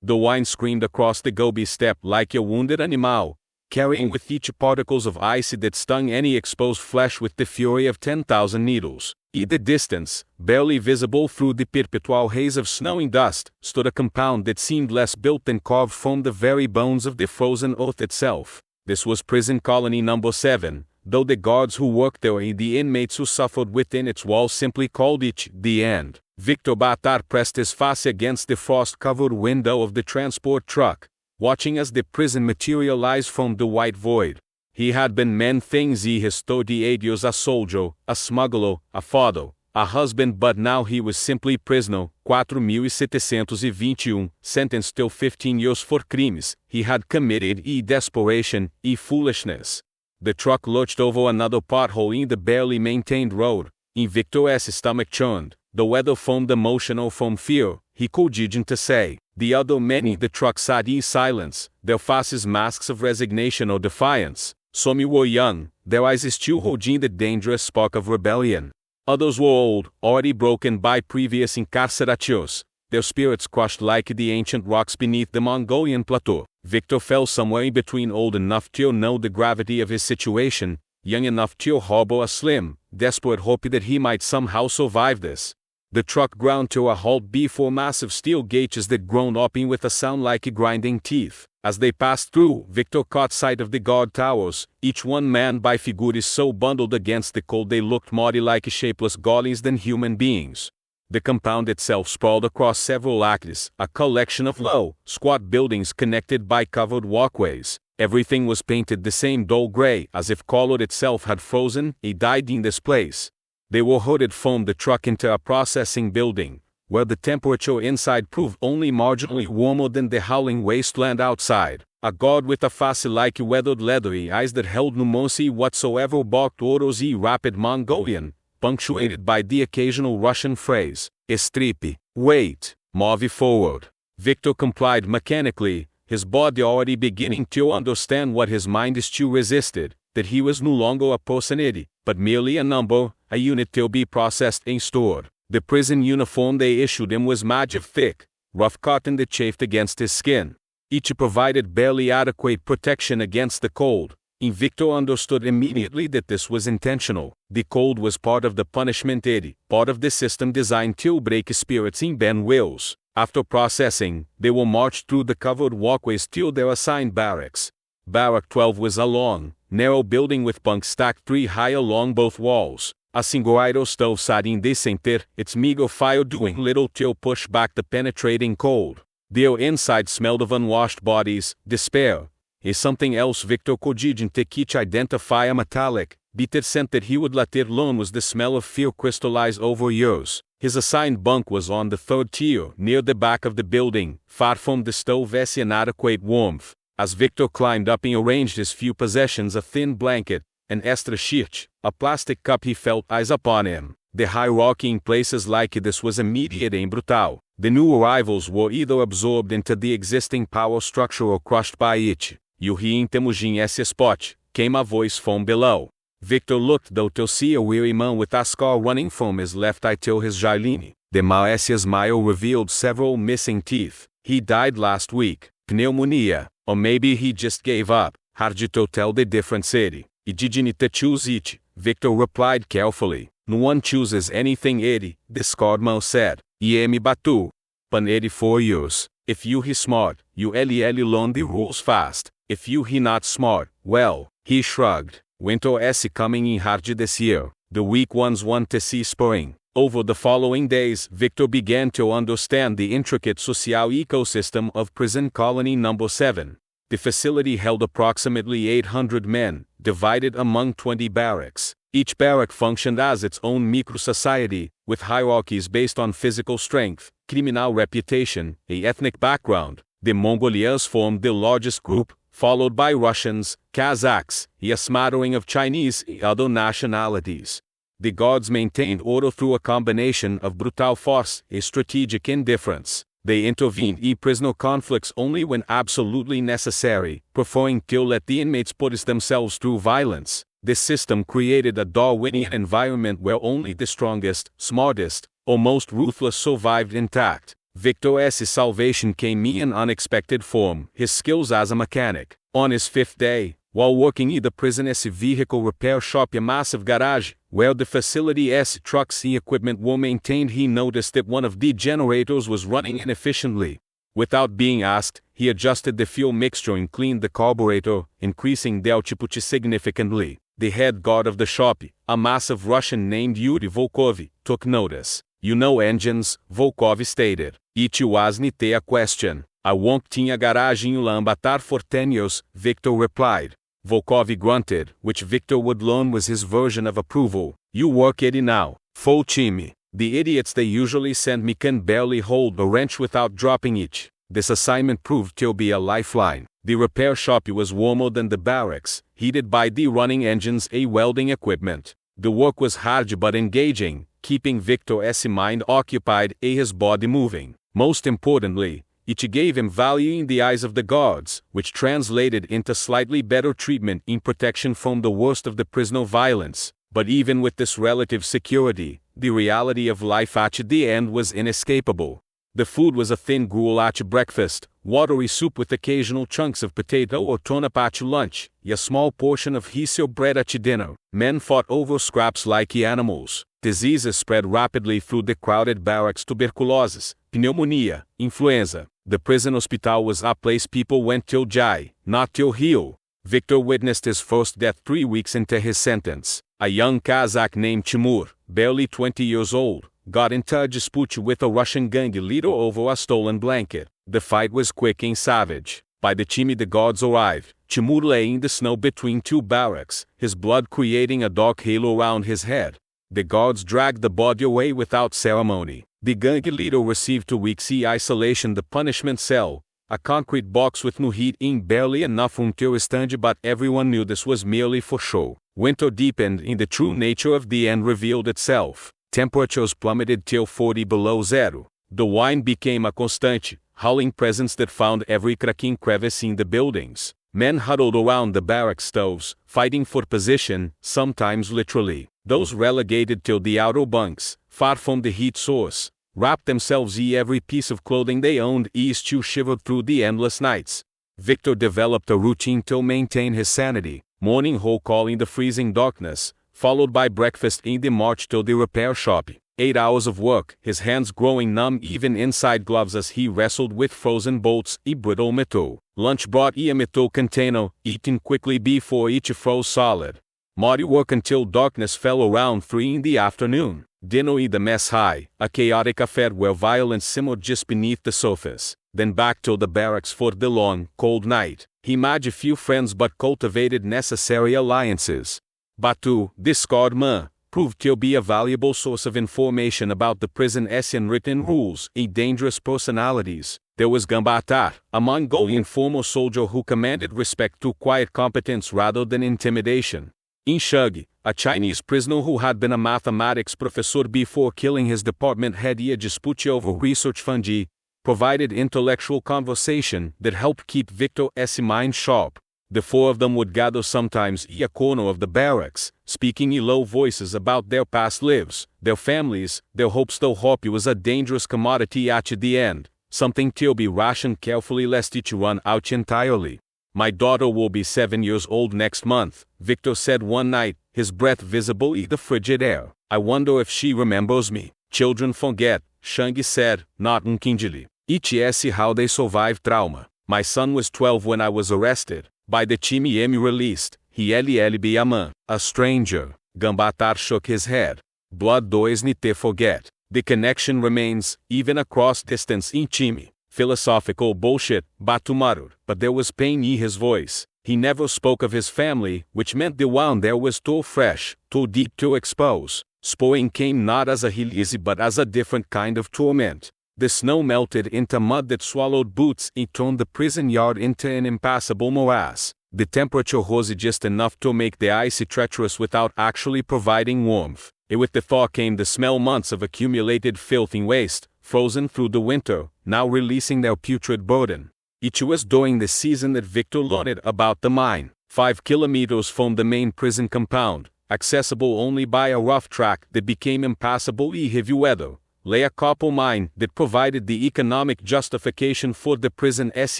The wine screamed across the Gobi steppe like a wounded animal, carrying with each particles of ice that stung any exposed flesh with the fury of 10,000 needles. In the distance, barely visible through the perpetual haze of snowing dust, stood a compound that seemed less built than carved from the very bones of the frozen earth itself. This was prison colony number 7, though the guards who worked there and the inmates who suffered within its walls simply called it the end. Victor Batar pressed his face against the frost-covered window of the transport truck, watching as the prison materialized from the white void. He had been many things in his 38 years: a soldier, a smuggler, a father, a husband, but now he was simply prisoner, 4.721, sentenced to 15 years for crimes he had committed in desperation, in foolishness. The truck lurched over another pothole in the barely maintained road, and Victor's stomach churned. The weather foamed emotional from fear, he couldn't say. The other men in the truck sat in silence, their faces masks of resignation or defiance. Some were young, their eyes still holding the dangerous spark of rebellion. Others were old, already broken by previous incarcerations, their spirits crushed like the ancient rocks beneath the Mongolian plateau. Victor fell somewhere in between, old enough to know the gravity of his situation, young enough to harbor a slim, desperate hope that he might somehow survive this. The truck ground to a halt before massive steel gates that groaned open with a sound like grinding teeth. As they passed through, Victor caught sight of the guard towers, each one manned by figures so bundled against the cold they looked more like shapeless golems than human beings. The compound itself sprawled across several acres, a collection of low, squat buildings connected by covered walkways. Everything was painted the same dull gray, as if color itself had frozen and died in this place. They were herded from the truck into a processing building, where the temperature inside proved only marginally warmer than the howling wasteland outside. A guard with a face like weathered leathery eyes that held no mercy whatsoever barked orders in rapid Mongolian, punctuated by the occasional Russian phrase, "Stripi, wait, move forward." Victor complied mechanically, his body already beginning to understand what his mind still resisted, that he was no longer a personality, but merely a number, a unit to be processed and stored. The prison uniform they issued him was magic thick, rough cotton that chafed against his skin. Each provided barely adequate protection against the cold, and Victor understood immediately that this was intentional. The cold was part of the punishment, part of the system designed to break spirits and bend wills. After processing, they were marched through the covered walkways to their assigned barracks. Barrack 12 was a long, narrow building with bunks stacked 3 high along both walls. A single idle stove sat in the center, its meager fire doing little to push back the penetrating cold. The inside smelled of unwashed bodies, despair, and something else Victor couldn't quite identify, a metallic, bitter scent that he would later learn was the smell of fear crystallized over years. His assigned bunk was on the 3rd tier, near the back of the building, far from the stove's inadequate warmth. As Victor climbed up and arranged his few possessions, a thin blanket, an extra sheet, a plastic cup, he felt eyes upon him. The hierarchy in places like this was immediate and brutal. The new arrivals were either absorbed into the existing power structure or crushed by it. "You reentamos esse spot," came a voice from below. Victor looked though to see a weary man with a scar running from his left eye till his jawline. The man's smile revealed several missing teeth. "He died last week. Pneumonia. Or maybe he just gave up. Hard to tell the difference, Eddie. He didn't choose it," Victor replied carefully. "No one chooses anything, Eddie," the scarred man said. "Me batu. Pan Eddie 4 years. If you he smart, you learn the rules fast. If you he not smart, well," he shrugged. "Winter is coming in hard this year. The weak ones want to see spring." Over the following days, Victor began to understand the intricate social ecosystem of prison colony number 7. The facility held approximately 800 men, divided among 20 barracks. Each barrack functioned as its own micro-society, with hierarchies based on physical strength, criminal reputation, and ethnic background. The MONGOLIA'S formed the largest group, followed by Russians, Kazakhs, and a smattering of Chinese and other nationalities. The guards maintained order through a combination of brutal force and strategic indifference. They intervened in prisoner conflicts only when absolutely necessary, preferring to let the inmates put themselves through violence. This system created a Darwinian environment where only the strongest, smartest, or most ruthless survived intact. Victor's salvation came in an unexpected form, his skills as a mechanic. On his 5th day, while working in the prison's vehicle repair shop, a massive garage, where the facility's trucks and equipment were maintained, he noticed that one of the generators was running inefficiently. Without being asked, he adjusted the fuel mixture and cleaned the carburetor, increasing the output significantly. The head guard of the shop, a massive Russian named Yuri Volkov, took notice. "You know engines," Volkov stated. "It wasn't a question. I won't tinha garage in Ulaanbaatar for 10 years, Victor replied. Volkov grunted, which Victor would learn was his version of approval. "You work it now, full time. The idiots they usually send me can barely hold a wrench without dropping it." This assignment proved to be a lifeline. The repair shop was warmer than the barracks, heated by the running engines and welding equipment. The work was hard but engaging, keeping Victor's mind occupied and his body moving. Most importantly, it gave him value in the eyes of the guards, which translated into slightly better treatment and protection from the worst of the prisoner violence. But even with this relative security, the reality of life at the end was inescapable. The food was a thin gruel at breakfast, watery soup with occasional chunks of potato or turnip at lunch, a small portion of rice or bread at dinner. Men fought over scraps like animals. Diseases spread rapidly through the crowded barracks: tuberculosis, pneumonia, influenza. The prison hospital was a place people went to die, not to heal. Victor witnessed his first death 3 weeks into his sentence. A young Kazakh named Timur, barely 20 years old, got into a dispute with a Russian gang leader over a stolen blanket. The fight was quick and savage. By the time the guards arrived, Timur lay in the snow between 2 barracks, his blood creating a dark halo around his head. The guards dragged the body away without ceremony. The gang leader received 2 weeks in isolation, the punishment cell, a concrete box with no heat and barely enough room to stand, but everyone knew this was merely for show. Winter deepened and the true nature of the end revealed itself. Temperatures plummeted till 40 below zero. The wind became a constant, howling presence that found every crack and crevice in the buildings. Men huddled around the barrack stoves, fighting for position, sometimes literally. Those relegated to the outer bunks, far from the heat source, wrapped themselves in every piece of clothing they owned, east to shivered through the endless nights. Victor developed a routine to maintain his sanity: morning roll call in the freezing darkness, followed by breakfast in the march to the repair shop. 8 hours of work, his hands growing numb even inside gloves as he wrestled with frozen bolts and brittle metal. Lunch brought in a metal container, eaten quickly before each froze solid. Muddy work until darkness fell around 3 in the afternoon. Dinner in the mess hall, a chaotic affair where violence simmered just beneath the surface. Then back to the barracks for the long, cold night. He made a few friends but cultivated necessary alliances. Batu, this scarred man, proved to be a valuable source of information about the prison's unwritten rules and dangerous personalities. There was Gambatar, a Mongolian former soldier who commanded respect through quiet competence rather than intimidation. Inshug, a Chinese prisoner who had been a mathematics professor before killing his department head in a dispute over research fungi, provided intellectual conversation that helped keep Victor's mind sharp. The 4 of them would gather sometimes in a corner of the barracks, speaking in low voices about their past lives, their families, their hopes. Though hope was a dangerous commodity at the end, something to be rationed carefully lest it run out entirely. "My daughter will be 7 years old next month," Victor said one night, his breath visible in the frigid air. "I wonder if she remembers me." "Children forget," Shang said, not unkindly. "It's how they survive trauma. My son was 12 when I was arrested. By the time I'm released, he'll be a man." "A stranger." Gambatar shook his head. "Blood doesn't forget. The connection remains, even across distance in time." "Philosophical bullshit," Batu muttered, but there was pain in his voice. He never spoke of his family, which meant the one there was too fresh, too deep to expose. Spoiling came not as a release but as a different kind of torment. The snow melted into mud that swallowed boots and turned the prison yard into an impassable morass. The temperature rose just enough to make the ice treacherous without actually providing warmth. And with the thaw came the smell: months of accumulated filth and waste, frozen through the winter, now releasing their putrid burden. It was during this season that Victor learned about the mine. 5 kilometers from the main prison compound, accessible only by a rough track that became impassable in heavy weather, lay a copper mine that provided the economic justification for the prison's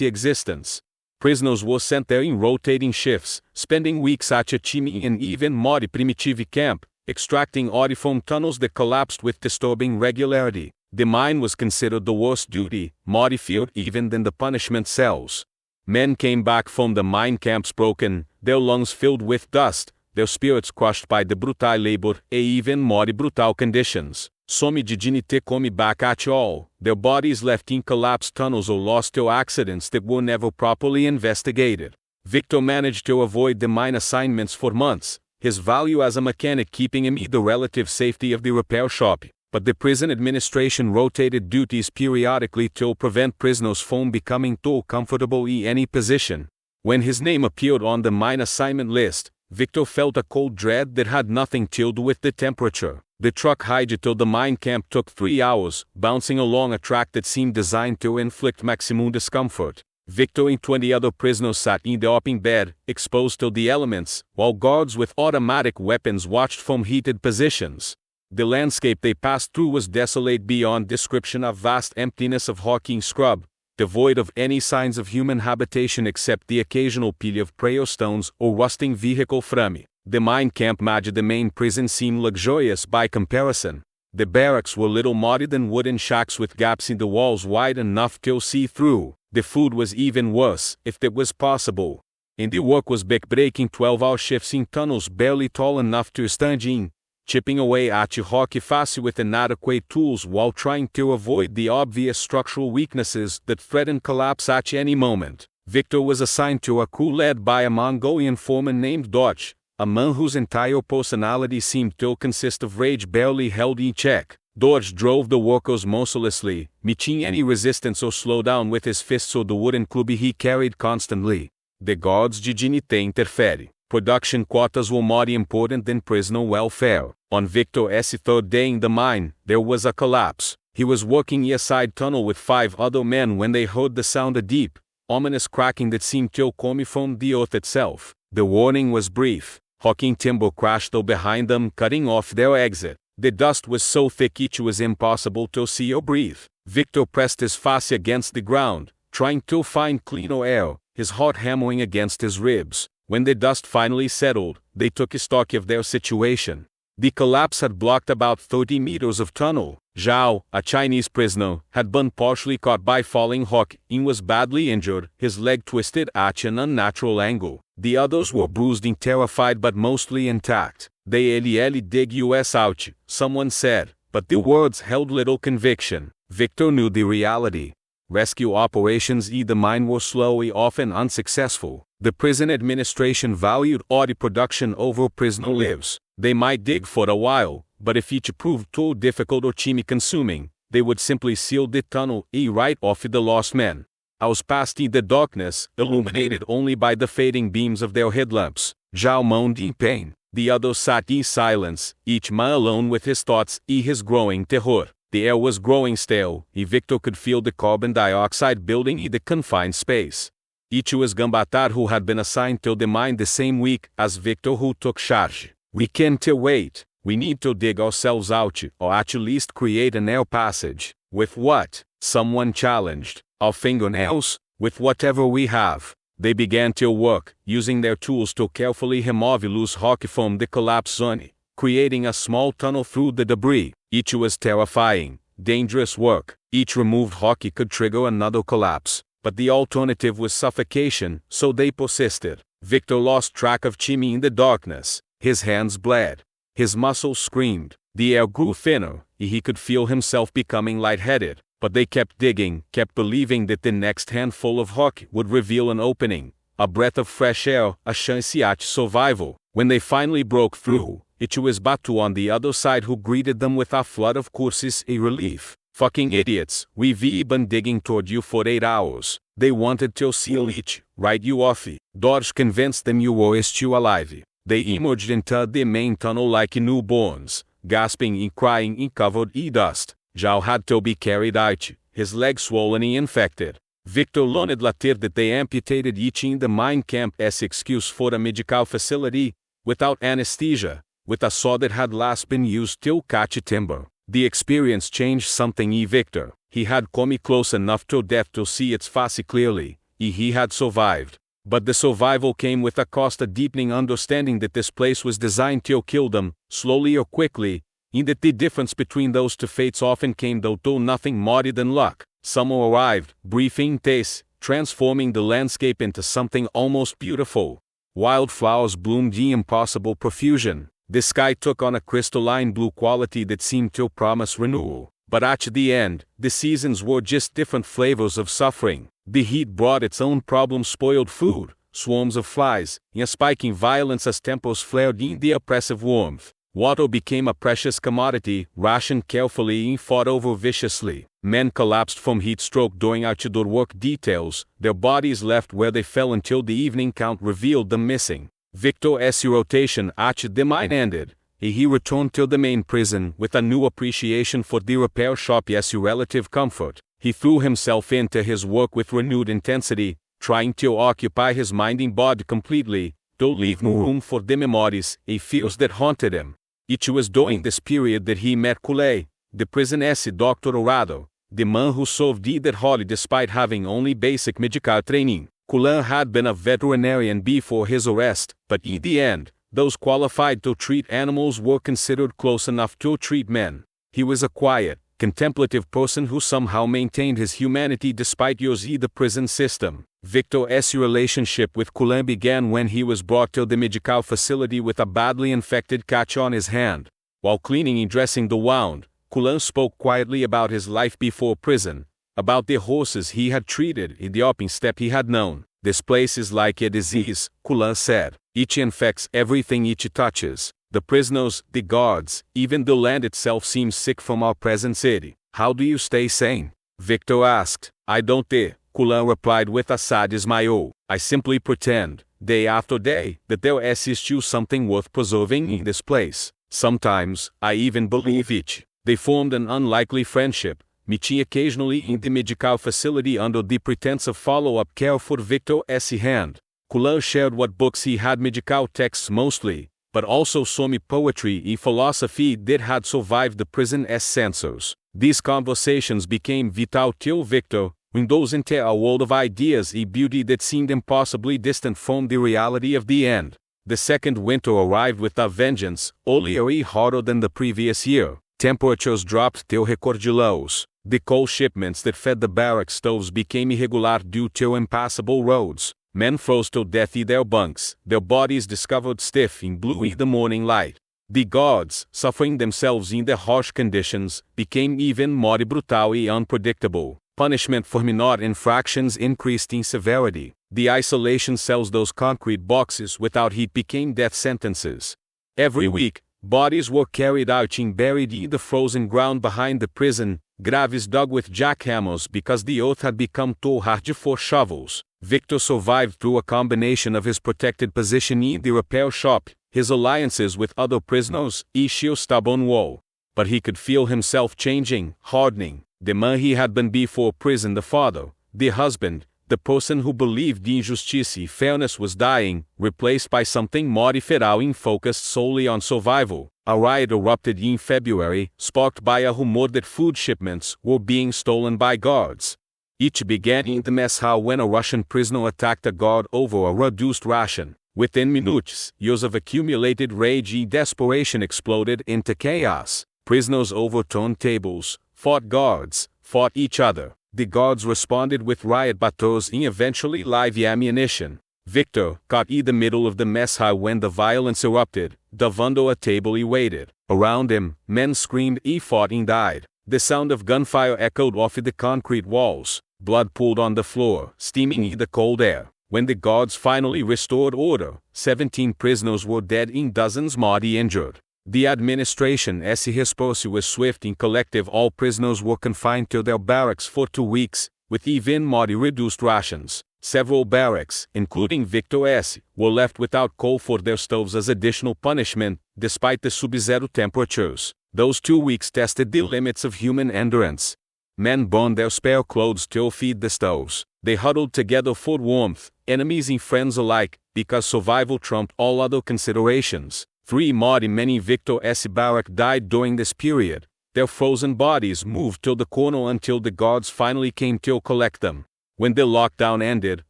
existence. Prisoners were sent there in rotating shifts, spending weeks at a chimney and even more primitive camp, extracting ore from tunnels that collapsed with disturbing regularity. The mine was considered the worst duty, more feared even than the punishment cells. Men came back from the mine camps broken, their lungs filled with dust, their spirits crushed by the brutal labor and even more brutal conditions. Some didn't come back at all, their bodies left in collapsed tunnels or lost to accidents that were never properly investigated. Victor managed to avoid the mine assignments for months, his value as a mechanic keeping him in the relative safety of the repair shop. But the prison administration rotated duties periodically to prevent prisoners from becoming too comfortable in any position. When his name appeared on the mine assignment list, Victor felt a cold dread that had nothing to do with the temperature. The truck ride to the mine camp took 3 hours, bouncing along a track that seemed designed to inflict maximum discomfort. Victor and 20 other prisoners sat in the open bed, exposed to the elements, while guards with automatic weapons watched from heated positions. The landscape they passed through was desolate beyond description, a vast emptiness of hawking scrub, devoid of any signs of human habitation except the occasional pile of prayer stones or rusting vehicle frame. The mine camp made the main prison seem luxurious by comparison. The barracks were little more than wooden shacks with gaps in the walls wide enough to see through. The food was even worse, if that was possible. And the work was back-breaking 12-hour shifts in tunnels barely tall enough to stand in, chipping away at your hockey face with inadequate tools while trying to avoid the obvious structural weaknesses that threatened collapse at any moment. Victor was assigned to a crew led by a Mongolian foreman named Dodge, a man whose entire personality seemed to consist of rage barely held in check. Dodge drove the workers mercilessly, meeting any resistance or slowdown with his fists or the wooden club he carried constantly. The guards didn't interfere. Production quotas were more important than prisoner welfare. On Victor's third day in the mine, there was a collapse. He was working in a side tunnel with 5 other men when they heard the sound, a deep, ominous cracking that seemed to come from the earth itself. The warning was brief. Hawking timber crashed behind them, cutting off their exit. The dust was so thick it was impossible to see or breathe. Victor pressed his face against the ground, trying to find cleaner air, his heart hammering against his ribs. When the dust finally settled, they took stock of their situation. The collapse had blocked about 30 meters of tunnel. Zhao, a Chinese prisoner, had been partially caught by falling rock and was badly injured, his leg twisted at an unnatural angle. The others were bruised and terrified but mostly intact. They dig us out, someone said, but the words held little conviction. Victor knew the reality. Rescue operations in the mine were slow and often unsuccessful. The prison administration valued ore production over prisoner lives. They might dig for a while, but if it proved too difficult or time-consuming, they would simply seal the tunnel and write off the lost men. Hours passed in the darkness, illuminated only by the fading beams of their headlamps. Zhao moaned in pain. The others sat in silence, each man alone with his thoughts and his growing terror. The air was growing stale, and Victor could feel the carbon dioxide building in the confined space. It was Gambatar who had been assigned to the mine the same week as Victor who took charge. "We can't wait. We need to dig ourselves out, or at least create an air passage." "With what?" someone challenged. "Our fingernails? With whatever we have." They began to work, using their tools to carefully remove loose rock from the collapse zone, creating a small tunnel through the debris. It was terrifying, dangerous work. Each removed rock could trigger another collapse, but the alternative was suffocation, so they persisted. Victor lost track of Chimmy in the darkness. His hands bled. His muscles screamed. The air grew thinner, and he could feel himself becoming lightheaded. But they kept digging, kept believing that the next handful of rock would reveal an opening, a breath of fresh air, a chance at survival. When they finally broke through, it was Batu on the other side who greeted them with a flood of curses and relief. "Fucking idiots, we've been digging toward you for 8 hours. They wanted to seal it, right you off. Dodge convinced them you were still alive." They emerged into the main tunnel like newborns, gasping and crying and covered in dust. Zhao had to be carried out, his legs swollen and infected. Victor learned later that they amputated each in the mine camp as excuse for a medical facility, without anesthesia, with a saw that had last been used to cut timber. The experience changed something in Victor. He had come close enough to death to see its face clearly. He had survived. But the survival came with a cost, a deepening understanding that this place was designed to kill them, slowly or quickly, and that the difference between those two fates often came though nothing more than luck. Summer arrived, breathing taste, transforming the landscape into something almost beautiful. Wildflowers bloomed in impossible profusion. The sky took on a crystalline blue quality that seemed to promise renewal. But at the end, the seasons were just different flavors of suffering. The heat brought its own problems, spoiled food, swarms of flies, and a spiking violence as tempers flared in the oppressive warmth. Water became a precious commodity, rationed carefully and fought over viciously. Men collapsed from heat stroke during outdoor work details, their bodies left where they fell until the evening count revealed them missing. Victor's rotation at the mine ended. He returned to the main prison with a new appreciation for the repair shop's relative comfort. He threw himself into his work with renewed intensity, trying to occupy his mind and body completely, to leave no room for the memories and fears that haunted him. It was during this period that he met Culé, the prison's doctor, or rather, the man who solved that Holly despite having only basic medical training. Culé had been a veterinarian before his arrest, but in the end, those qualified to treat animals were considered close enough to treat men. He was a quiet, contemplative person who somehow maintained his humanity despite using the prison system. Victor's relationship with Culé began when he was brought to the medical facility with a badly infected cat on his hand. While cleaning and dressing the wound, Culé spoke quietly about his life before prison, about the horses he had treated and the open step he had known. "This place is like a disease," Culé said. "It infects everything it touches. The prisoners, the guards, even the land itself seems sick from our present city. How do you stay sane?" Victor asked. "I don't dare," Culé replied with a sad smile. "I simply pretend, day after day, that there is still something worth preserving in this place. Sometimes, I even believe it." They formed an unlikely friendship, meeting occasionally in the medical facility under the pretense of follow-up care for Victor's hand. Culé shared what books he had, medical texts mostly, but also some poetry and philosophy that had survived the prison's censors. These conversations became vital to Victor, windows into a world of ideas and beauty that seemed impossibly distant from the reality of the end. The second winter arrived with a vengeance, earlier and hotter than the previous year. Temperatures dropped to record lows. The coal shipments that fed the barrack stoves became irregular due to impassable roads. Men froze to death in their bunks, their bodies discovered stiff and blue in the morning light. The guards, suffering themselves in the harsh conditions, became even more brutal and unpredictable. Punishment for minor infractions increased in severity. The isolation cells, those concrete boxes without heat, became death sentences. Every week, bodies were carried out and buried in the frozen ground behind the prison, graves dug with jackhammers because the earth had become too hard for shovels. Victor survived through a combination of his protected position in the repair shop, his alliances with other prisoners, and sheer stubborn will. But he could feel himself changing, hardening. The man he had been before prison, the father, the husband, the person who believed in justice and fairness, was dying, replaced by something more feral and focused solely on survival. A riot erupted in February, sparked by a rumor that food shipments were being stolen by guards. It began in the mess hall when a Russian prisoner attacked a guard over a reduced ration. Within minutes, years of accumulated rage and desperation exploded into chaos. Prisoners overturned tables, fought guards, fought each other. The guards responded with riot battles and eventually live ammunition. Victor, caught in the middle of the mess hall when the violence erupted, dove under a table he waited. Around him, men screamed and fought and died. The sound of gunfire echoed off the concrete walls. Blood pooled on the floor, steaming in the cold air. When the guards finally restored order, 17 prisoners were dead and dozens more injured. The administration's response was swift and collective. All prisoners were confined to their barracks for 2 weeks, with even more reduced rations. Several barracks, including Victor's, were left without coal for their stoves as additional punishment, despite the sub-zero temperatures. Those 2 weeks tested the limits of human endurance. Men burned their spare clothes to feed the stoves. They huddled together for warmth, enemies and friends alike, because survival trumped all other considerations. 3 more men in Victor's barrack died during this period, Their frozen bodies moved to the corner until the guards finally came to collect them. When the lockdown ended,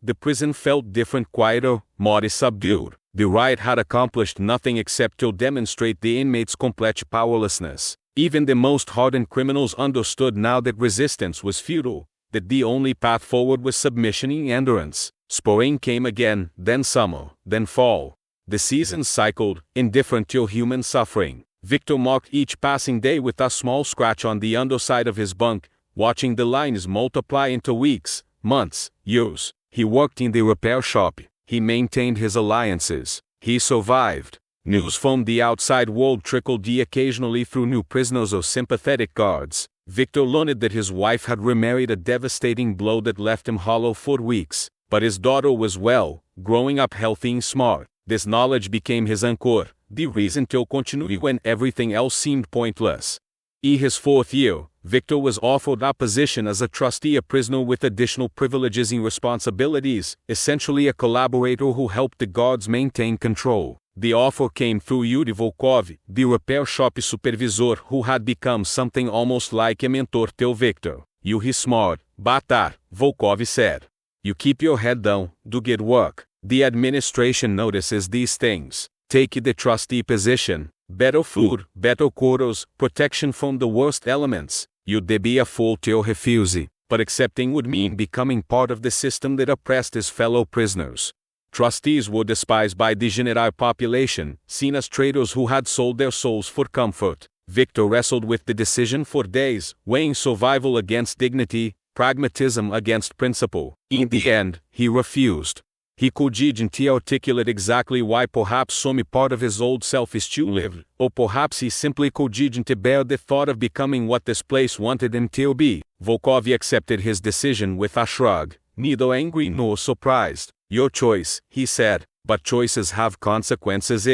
the prison felt different, quieter, more subdued. The riot had accomplished nothing except to demonstrate the inmates' complete powerlessness. Even the most hardened criminals understood now that resistance was futile, that the only path forward was submission and endurance. Spring came again, then summer, then fall. The seasons cycled, indifferent to human suffering. Victor marked each passing day with a small scratch on the underside of his bunk, watching the lines multiply into weeks, months, years. He worked in the repair shop. He maintained his alliances. He survived. News from the outside world trickled occasionally through new prisoners or sympathetic guards. Victor learned that his wife had remarried, a devastating blow that left him hollow for weeks. But his daughter was well, growing up healthy and smart. This knowledge became his anchor, the reason to continue when everything else seemed pointless. In his 4th year, Victor was offered a position as a trustee, a prisoner with additional privileges and responsibilities, essentially a collaborator who helped the guards maintain control. The offer came through Yuri Volkov, the repair shop supervisor who had become something almost like a mentor to Victor. "You're smart, Batar," Volkov said. "You keep your head down, do good work. The administration notices these things. Take the trustee position. Better food, better quarters, protection from the worst elements. You'd be a fool to refuse, but accepting would mean becoming part of the system that oppressed his fellow prisoners." Trustees were despised by the general population, seen as traitors who had sold their souls for comfort. Victor wrestled with the decision for days, weighing survival against dignity, pragmatism against principle. In the end, he refused. He couldn't articulate exactly why. Perhaps some part of his old self is still lived, or perhaps he simply couldn't bear the thought of becoming what this place wanted him to be. Volkov accepted his decision with a shrug, neither angry nor surprised. "Your choice," he said, "but choices have consequences."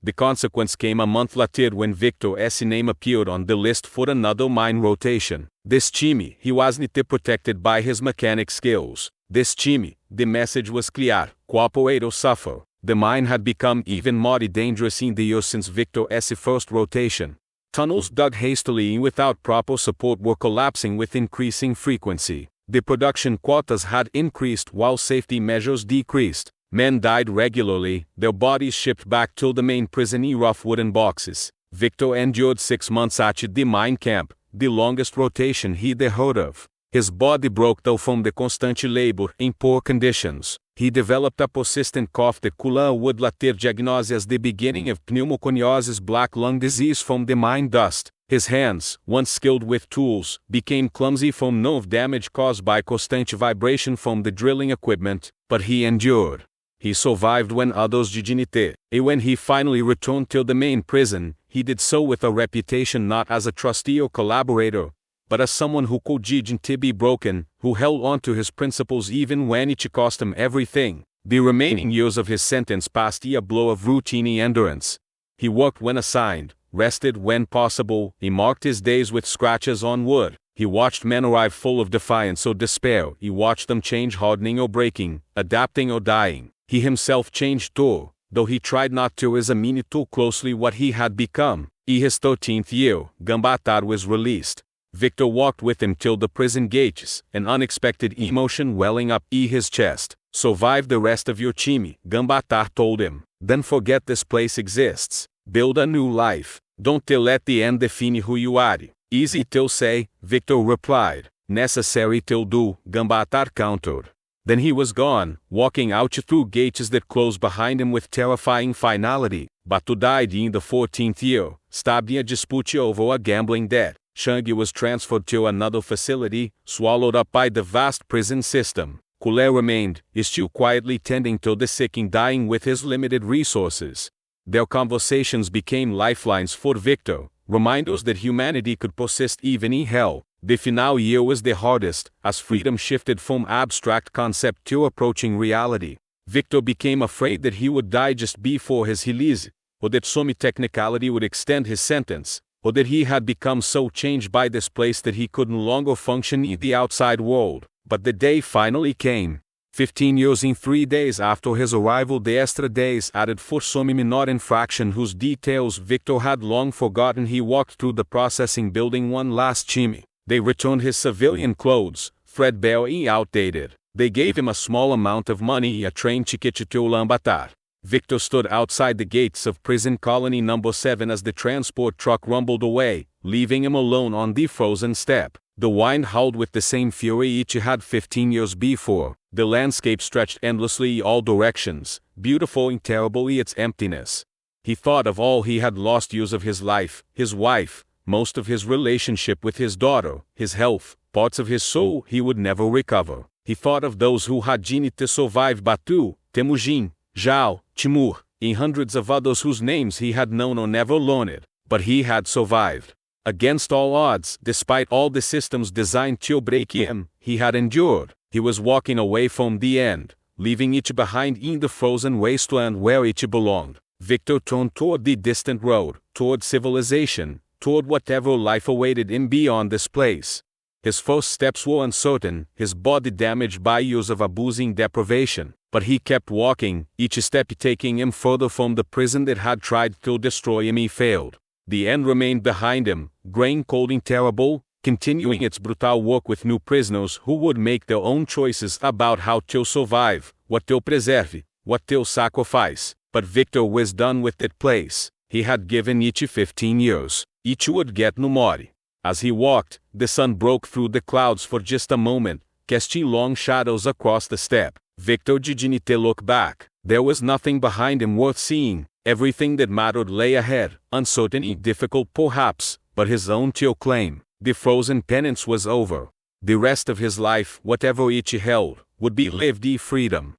The consequence came a month later when Victor's name appeared on the list for another mine rotation. This time, he wasn't protected by his mechanic skills. This time, the message was clear: cooperate or suffer. The mine had become even more dangerous in the years since Victor's first rotation. Tunnels dug hastily and without proper support were collapsing with increasing frequency. The production quotas had increased while safety measures decreased. Men died regularly, their bodies shipped back to the main prison in rough wooden boxes. Victor endured 6 months at the mine camp, the longest rotation he'd heard of. His body broke down from the constant labor in poor conditions. He developed a persistent cough that would later diagnose as the beginning of pneumoconiosis, black lung disease from the mine dust. His hands, once skilled with tools, became clumsy from nerve damage caused by constant vibration from the drilling equipment, but he endured. He survived when others didn't. And when he finally returned to the main prison, he did so with a reputation not as a trustee or collaborator, but as someone who couldn't be broken, who held on to his principles even when it cost him everything. The remaining years of his sentence passed a blow of routine and endurance. He worked when assigned, rested when possible, he marked his days with scratches on wood. He watched men arrive full of defiance or despair. He watched them change, hardening or breaking, adapting or dying. He himself changed too, though he tried not to examine too closely what he had become. In his 13th year, Gambatar was released. Victor walked with him till the prison gates, an unexpected emotion welling up in his chest. "Survive the rest of your time," Gambatar told him. "Then forget this place exists. Build a new life. Don't let the end define who you are." "Easy to say," Victor replied. "Necessary to do," Gambatar countered. Then he was gone, walking out through gates that closed behind him with terrifying finality. Batu died in the 14th year, stabbed in a dispute over a gambling debt. Shangi was transferred to another facility, swallowed up by the vast prison system. Kule remained, still quietly tending to the sick and dying with his limited resources. Their conversations became lifelines for Victor, reminders that humanity could persist even in hell. The final year was the hardest, as freedom shifted from abstract concept to approaching reality. Victor became afraid that he would die just before his release, or that some technicality would extend his sentence, or that he had become so changed by this place that he could no longer function in the outside world. But the day finally came. 15 years in 3 days after his arrival. The extra days added for some minor infraction whose details Victor had long forgotten. He walked through the processing building one last chimney. They returned his civilian clothes, threadbare and outdated. They gave him a small amount of money, a train ticket to Ulaanbaatar. Victor stood outside the gates of prison colony number 7 as the transport truck rumbled away, leaving him alone on the frozen step. The wind howled with the same fury it had 15 years before. The landscape stretched endlessly all directions, beautiful and terrible in its emptiness. He thought of all he had lost, years of his life, his wife, most of his relationship with his daughter, his health, parts of his soul he would never recover. He thought of those who had to survive: Batu, Temujin, Jao, Timur, and hundreds of others whose names he had known or never learned. But he had survived. Against all odds, despite all the systems designed to break him, he had endured. He was walking away from the end, leaving it behind in the frozen wasteland where it belonged. Victor turned toward the distant road, toward civilization, toward whatever life awaited him beyond this place. His first steps were uncertain, his body damaged by years of abusing deprivation, but he kept walking, each step taking him further from the prison that had tried to destroy him. He failed. The end remained behind him, graying cold and terrible, continuing its brutal work with new prisoners who would make their own choices about how to survive, what to preserve, what to sacrifice. But Victor was done with that place. He had given each 15 years. Each would get no more. As he walked, the sun broke through the clouds for just a moment, casting long shadows across the steppe. Victor didn't look back. There was nothing behind him worth seeing. Everything that mattered lay ahead, uncertain and difficult perhaps, but his own to claim. The frozen penance was over. The rest of his life, whatever it held, would be lived in freedom.